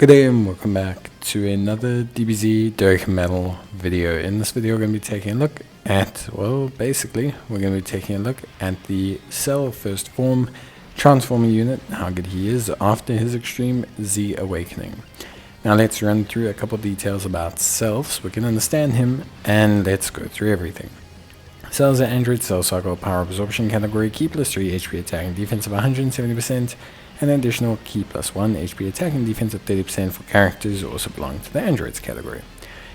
Good day and welcome back to another DBZ Dokkan video. In this video we're going to be taking a look at, well, basically we're going to be taking a look at the Cell First Form Transforming unit, how good he is after his Extreme Z Awakening. Now let's run through a couple details about Cell so we can understand him, and let's go through everything. Cell is an Android Cell Cycle Power Absorption category, Key plus 3 HP attack and defense of 170%, and an additional Key plus 1 HP attack and defense of 30% for characters who also belong to the Androids category.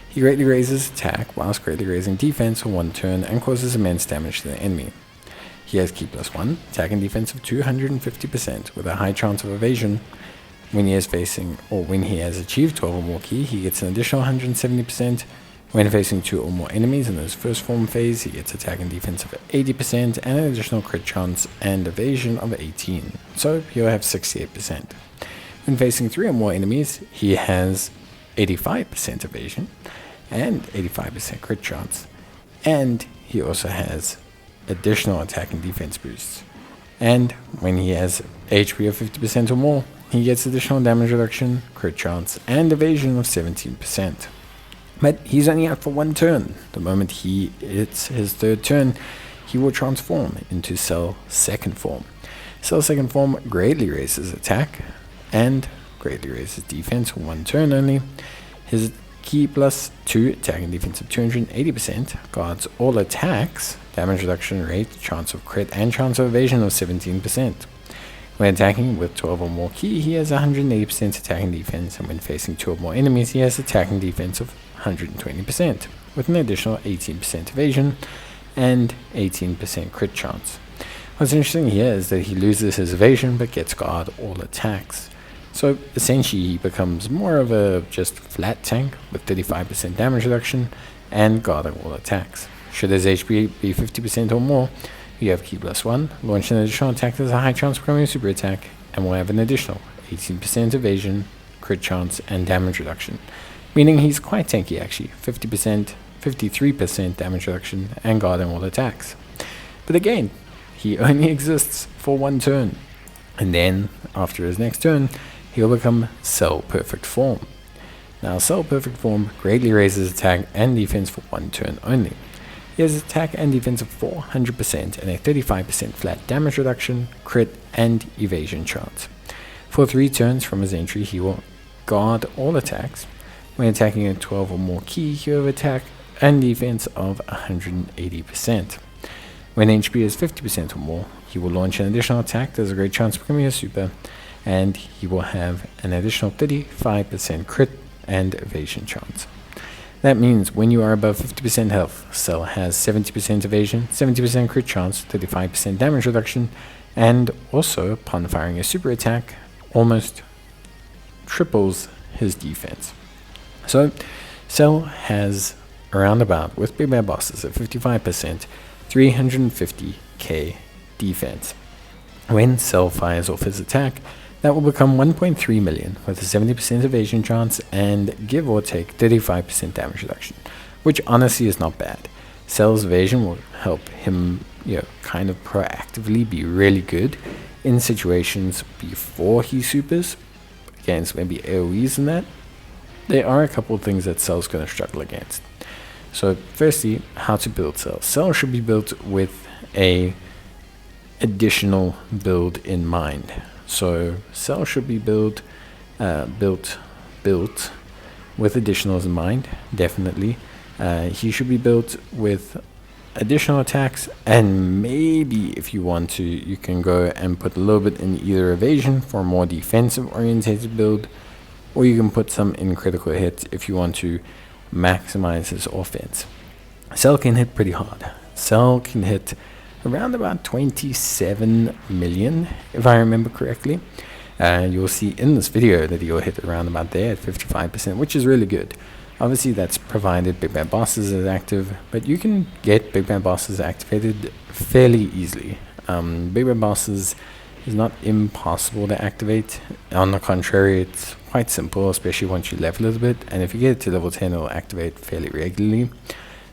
He greatly raises attack whilst greatly raising defense for one turn and causes immense damage to the enemy. He has Key plus 1 attack and defense of 250% with a high chance of evasion. When he is facing, or when he has achieved 12 or more Key, he gets an additional 170%. When facing 2 or more enemies in his first form phase, he gets attack and defense of 80% and an additional crit chance and evasion of 18, so he'll have 68%. When facing 3 or more enemies, he has 85% evasion and 85% crit chance, and he also has additional attack and defense boosts. And when he has HP of 50% or more, he gets additional damage reduction, crit chance, and evasion of 17%. But he's only out for one turn. The moment he hits his third turn, he will transform into Cell Second Form. Cell Second Form greatly raises attack and greatly raises defense for one turn only. His Key plus 2 attack and defense of 280% guards all attacks, damage reduction rate, chance of crit, and chance of evasion of 17%. When attacking with 12 or more Key, he has 180% attack and defense, and when facing 2 or more enemies, he has attack and defense of 120%, with an additional 18% evasion and 18% crit chance. What's interesting here is that he loses his evasion but gets guard all attacks. So essentially he becomes more of a just flat tank with 35% damage reduction and guarding all attacks. Should his HP be 50% or more, you have Key plus 1, launch an additional attack that has a high chance of becoming a super attack, and will have an additional 18% evasion, crit chance, and damage reduction. Meaning he's quite tanky actually, 50%, 53% damage reduction, and guarding all attacks. But again, he only exists for one turn, and then after his next turn, he'll become Cell Perfect Form. Now Cell Perfect Form greatly raises attack and defense for one turn only. He has attack and defense of 400% and a 35% flat damage reduction, crit, and evasion chance. For 3 turns from his entry, he will guard all attacks. When attacking at 12 or more Key, he will have attack and defense of 180%. When HP is 50% or more, he will launch an additional attack that has a great chance of becoming a super, and he will have an additional 35% crit and evasion chance. That means when you are above 50% health, Cell has 70% evasion, 70% crit chance, 35% damage reduction, and also upon firing a super attack, almost triples his defense. So Cell has around about, with big bad bosses at 55%, 350k defense. When Cell fires off his attack, that will become 1.3 million with a 70% evasion chance and give or take 35% damage reduction, which honestly is not bad. Cell's evasion will help him, kind of proactively be really good in situations before he supers, against maybe AoEs and that. There are a couple of things that Cell's going to struggle against. So firstly, how to build Cell. Cell should be built with a additional build in mind. So Cell should be built with additionals in mind, definitely. He should be built with additional attacks, and maybe if you want to, you can go and put a little bit in either evasion for a more defensive orientated build, or you can put some in critical hits if you want to maximize his offense. Cell can hit pretty hard. Cell can hit around about 27 million, if I remember correctly. You'll see in this video that he'll hit around about there at 55%, which is really good. Obviously that's provided Big Bad Bosses is active, but you can get Big Bad Bosses activated fairly easily. Big Bad Bosses is not impossible to activate. On the contrary, it's quite simple, especially once you level it a bit, and if you get it to level 10, it'll activate fairly regularly.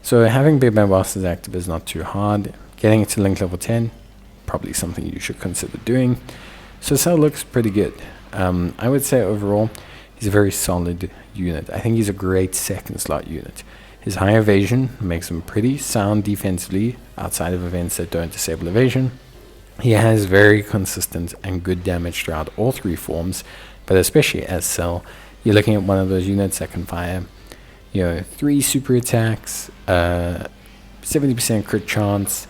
So having Big Bad Bosses active is not too hard. Getting it to link level 10, probably something you should consider doing. So Cell looks pretty good. I would say overall, he's a very solid unit. I think he's a great second slot unit. His high evasion makes him pretty sound defensively outside of events that don't disable evasion. He has very consistent and good damage throughout all three forms, but especially as Cell, you're looking at one of those units that can fire, 3 super attacks, 70% crit chance,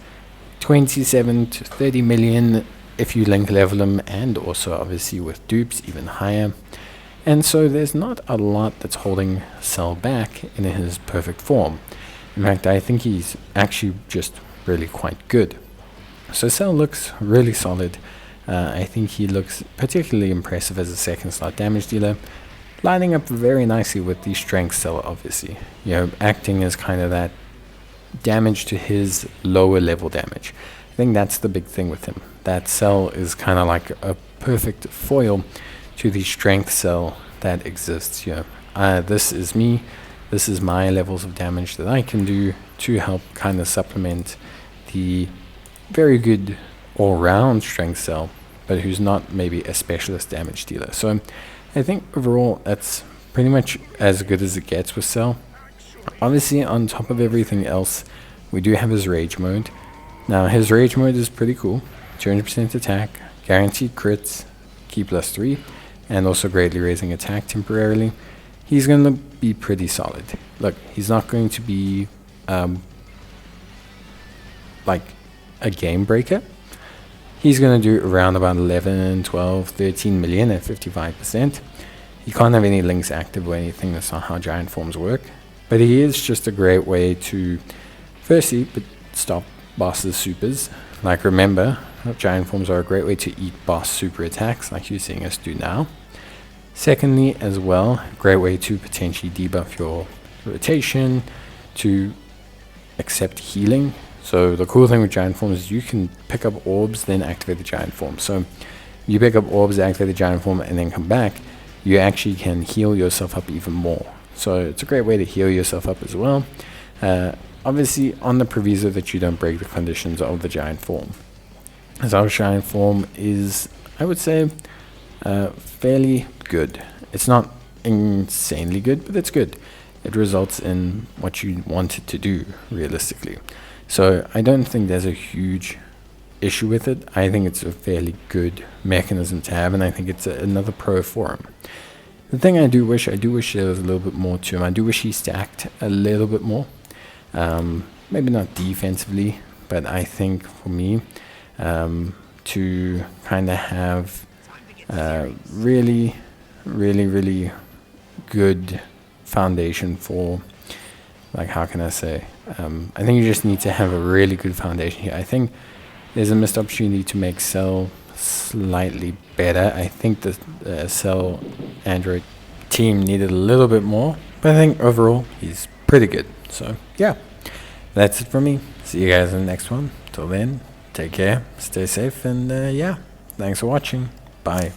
27 to 30 million if you link level him, and also obviously with dupes even higher. And so there's not a lot that's holding Cell back in his perfect form. In fact, I think he's actually just really quite good. So Cell looks really solid. I think he looks particularly impressive as a second slot damage dealer, lining up very nicely with the strength Cell, obviously. Acting as kind of that damage to his lower level damage. I think that's the big thing with him. That Cell is kind of like a perfect foil to the strength Cell that exists. This is me. This is my levels of damage that I can do to help kind of supplement the very good all-round strength Cell, but who's not maybe a specialist damage dealer. So I think overall that's pretty much as good as it gets with Cell. Obviously, on top of everything else, we do have his rage mode. Now his rage mode is pretty cool. 200% attack, guaranteed crits, key +3, and also greatly raising attack temporarily. He's going to be pretty solid. Look, he's not going to be like a game breaker. He's going to do around about 11, 12, 13 million at 55%. He can't have any links active or anything. That's not how giant forms work. But he is just a great way to, firstly, stop bosses' supers. Like, remember, giant forms are a great way to eat boss super attacks, like you're seeing us do now. Secondly, as well, a great way to potentially debuff your rotation, to accept healing. So the cool thing with giant forms is you can pick up orbs, then activate the giant form. So you pick up orbs, activate the giant form, and then come back, you actually can heal yourself up even more. So it's a great way to heal yourself up as well. Obviously, on the proviso that you don't break the conditions of the giant form. As our giant form is, I would say, fairly good. It's not insanely good, but it's good. It results in what you want it to do, realistically. So I don't think there's a huge issue with it. I think it's a fairly good mechanism to have, and I think it's another pro for him. The thing I do wish there was a little bit more to him. I do wish he stacked a little bit more. Maybe not defensively, but I think for me, to kind of have really good foundation for, like, how can I say, I think you just need to have a really good foundation here. I think there's a missed opportunity to make Cell slightly better. I think the Cell Android team needed a little bit more, but I think overall he's pretty good. So yeah, that's it from me. See you guys in the next one. Till then, take care, stay safe, and yeah, thanks for watching. Bye.